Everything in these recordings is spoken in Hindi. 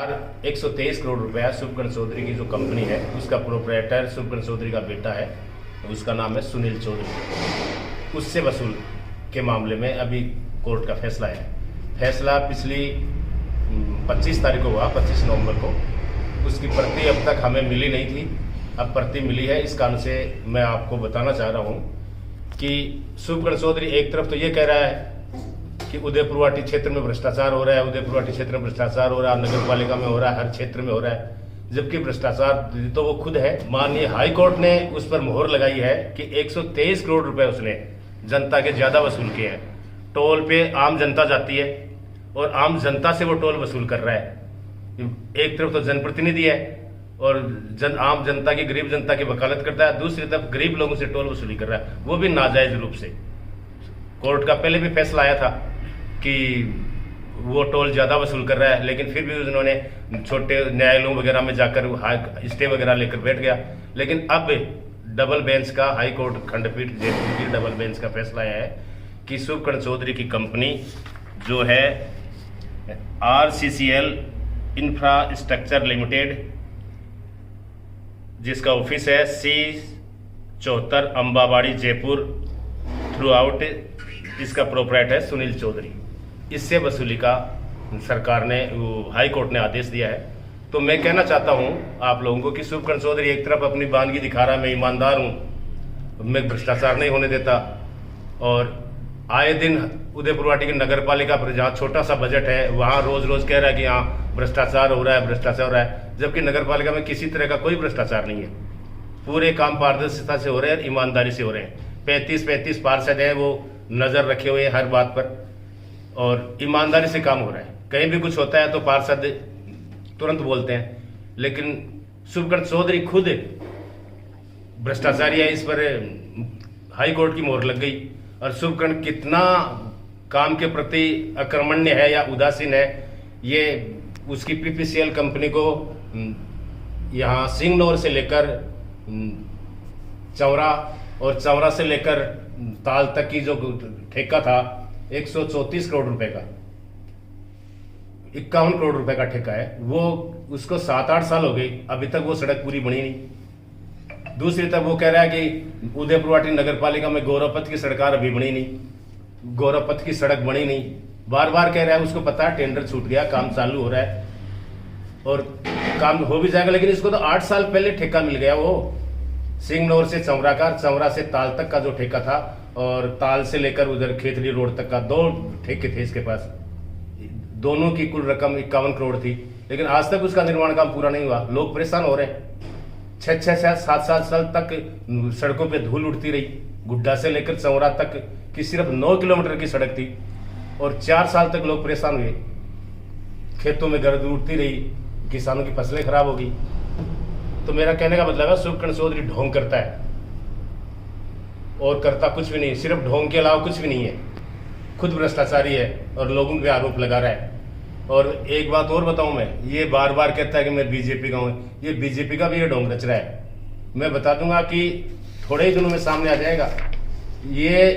और 123 करोड़ रुपया शुभकर्ण चौधरी की जो कंपनी है उसका प्रोप्राइटर शुभकर्ण चौधरी का बेटा है, उसका नाम है सुनील चौधरी, उससे वसूल के मामले में अभी कोर्ट का फैसला है। फैसला पिछली 25 तारीख को हुआ, 25 नवंबर को। उसकी प्रति अब तक हमें मिली नहीं थी, अब प्रति मिली है। इस कारण से मैं आपको बताना चाह रहा हूँ कि शुभकर्ण चौधरी एक तरफ तो ये कह रहा है कि उदयपुरवाटी क्षेत्र में भ्रष्टाचार हो रहा है, उदयपुरवाटी क्षेत्र में भ्रष्टाचार हो रहा है, नगर पालिका में हो रहा है, हर क्षेत्र में हो रहा है, जबकि भ्रष्टाचार तो वो खुद है। माननीय हाई कोर्ट ने उस पर मोहर लगाई है कि 123 करोड़ रुपए उसने जनता के ज्यादा वसूल किए हैं। टोल पे आम जनता जाती है और आम जनता से वो टोल वसूल कर रहा है। एक तरफ तो जनप्रतिनिधि है और आम जनता की, गरीब जनता की वकालत करता है, दूसरी तरफ गरीब लोगों से टोल वसूली कर रहा है, वो भी नाजायज रूप से। कोर्ट का पहले भी फैसला आया था कि वो टोल ज्यादा वसूल कर रहा है, लेकिन फिर भी उन्होंने छोटे न्यायालयों वगैरह में जाकर स्टे वगैरह लेकर बैठ गया। लेकिन अब डबल बेंच का, हाई कोर्ट खंडपीठ जयपुर की डबल बेंच का फैसला आया है कि शुभकर्ण चौधरी की कंपनी जो है RCCL इंफ्रास्ट्रक्चर लिमिटेड, जिसका ऑफिस है C74 Ambabari Jaipur throughout, इसका प्रोप्राइटर है सुनील चौधरी, इससे वसूली का सरकार ने, हाई कोर्ट ने आदेश दिया है। तो मैं कहना चाहता हूं आप लोगों को कि शुभकर्ण चौधरी एक तरफ अपनी बानगी दिखा रहा है, मैं ईमानदार हूं, मैं भ्रष्टाचार नहीं होने देता, और आए दिन उदयपुरवाटी की नगर पालिका पर जहाँ छोटा सा बजट है वहां रोज रोज कह रहा है कि यहाँ भ्रष्टाचार हो रहा है, भ्रष्टाचार हो रहा है, जबकि नगर पालिका में किसी तरह का कोई भ्रष्टाचार नहीं है। पूरे काम पारदर्शिता से हो रहे हैं, ईमानदारी से हो रहे हैं। 35 पार्षद है, वो नजर रखे हुए हर बात पर, और ईमानदारी से काम हो रहा है। कहीं भी कुछ होता है तो पार्षद तुरंत बोलते हैं, लेकिन शुभकर्ण चौधरी खुद भ्रष्टाचारी है, इस पर हाई कोर्ट की मोहर लग गई। और शुभकर्ण कितना काम के प्रति अकर्मण्य है या उदासीन है, ये उसकी PPCL कंपनी को यहाँ सिंगनौर से लेकर चौरा और चौरा से लेकर ताल तक की जो ठेका था 134 करोड़ रुपए का, 51 करोड़ रुपए का ठेका है, वो उसको 7-8 साल हो गए, अभी तक वो सड़क पूरी बनी नहीं। दूसरी तरफ वो कह रहा है कि उदयपुरवाटी नगर पालिका में गौरवपथ की सरकार अभी बनी नहीं, गौरवपथ की सड़क बनी नहीं, बार बार कह रहा है। उसको पता है टेंडर छूट गया, काम चालू हो रहा है और काम हो भी जाएगा, लेकिन इसको तो 8 साल पहले ठेका मिल गया। वो सिंगनौर से चौरा का, चौरा से ताल तक का जो ठेका था, और ताल से लेकर उधर खेतली रोड तक का 2 ठेके थे इसके पास, दोनों की कुल रकम 51 करोड़ थी, लेकिन आज तक उसका निर्माण काम पूरा नहीं हुआ। लोग परेशान हो रहे हैं। 6-7 साल तक सड़कों पे धूल उड़ती रही। गुड्डा से लेकर चौरा तक की सिर्फ 9 किलोमीटर की सड़क थी और 4 साल तक लोग परेशान हुए। खेतों में गर्द उड़ती रही, किसानों की फसलें खराब हो गई। तो मेरा कहने का मतलब है शुभकर्ण चौधरी ढोंग करता है और करता कुछ भी नहीं, सिर्फ ढोंग के अलावा कुछ भी नहीं है। खुद भ्रष्टाचारी है और लोगों पे आरोप लगा रहा है। और एक बात और बताऊं, मैं ये बार बार कहता है कि मैं बीजेपी का हूं, ये बीजेपी का भी ये ढोंग रच रहा है। मैं बता दूंगा कि थोड़े ही दिनों में सामने आ जाएगा, ये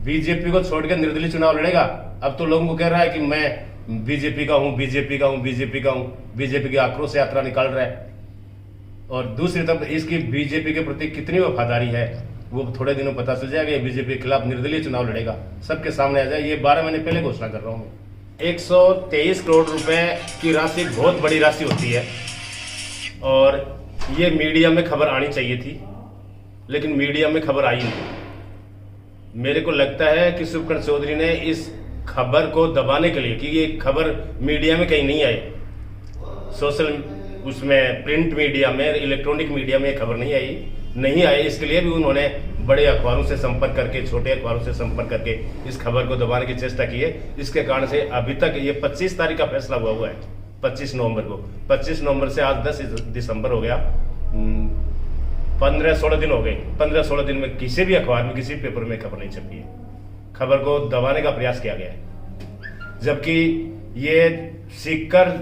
बीजेपी को छोड़कर निर्दलीय चुनाव लड़ेगा। अब तो लोगों को कह रहा है कि मैं बीजेपी का हूं, बीजेपी का हूं, बीजेपी का हूं, बीजेपी की आक्रोश यात्रा निकाल रहा है। और दूसरी तरफ इसकी बीजेपी के प्रति कितनी वफादारी है वो थोड़े दिनों पता चल जाएगा। बीजेपी के खिलाफ निर्दलीय चुनाव लड़ेगा, सबके सामने आ जाए। ये 12 महीने पहले घोषणा कर रहा हूं। 123 करोड़ रुपए की राशि बहुत बड़ी राशि होती है और ये मीडिया में खबर आनी चाहिए थी, लेकिन मीडिया में खबर आई नहीं। मेरे को लगता है कि शुभकर्ण चौधरी ने इस खबर को दबाने के लिए, कि ये खबर मीडिया में कहीं नहीं आई, सोशल उसमें प्रिंट मीडिया में, इलेक्ट्रॉनिक मीडिया में खबर नहीं आई, इसके लिए भी उन्होंने बड़े अखबारों से संपर्क करके, छोटे अखबारों से संपर्क करके इस खबर को दबाने की चेष्टा की है। इसके कारण से अभी तक ये 25 तारीख का फैसला हुआ है, 25 नवंबर को। 25 नवंबर से आज 10 दिसंबर हो गया, 15-16 दिन हो गए। 15-16 दिन में किसी भी अखबार में, किसी पेपर में खबर नहीं छपी है। खबर को दबाने का प्रयास किया गया है, जबकि ये सीकर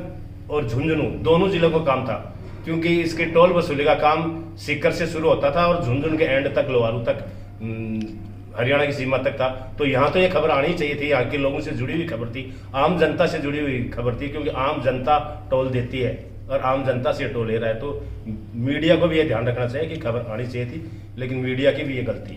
और झुंझुनू दोनों जिलों को काम था, क्योंकि इसके टोल वसूली का काम सीकर से शुरू होता था और झुंझुनू के एंड तक, लोहारू तक हरियाणा की सीमा तक था। तो यहाँ तो ये खबर आनी चाहिए थी, यहाँ के लोगों से जुड़ी हुई खबर थी, आम जनता से जुड़ी हुई खबर थी, क्योंकि आम जनता टोल देती है और आम जनता से टोल ले रहा है। तो मीडिया को भी ये ध्यान रखना चाहिए कि खबर आनी चाहिए थी, लेकिन मीडिया की भी ये गलती।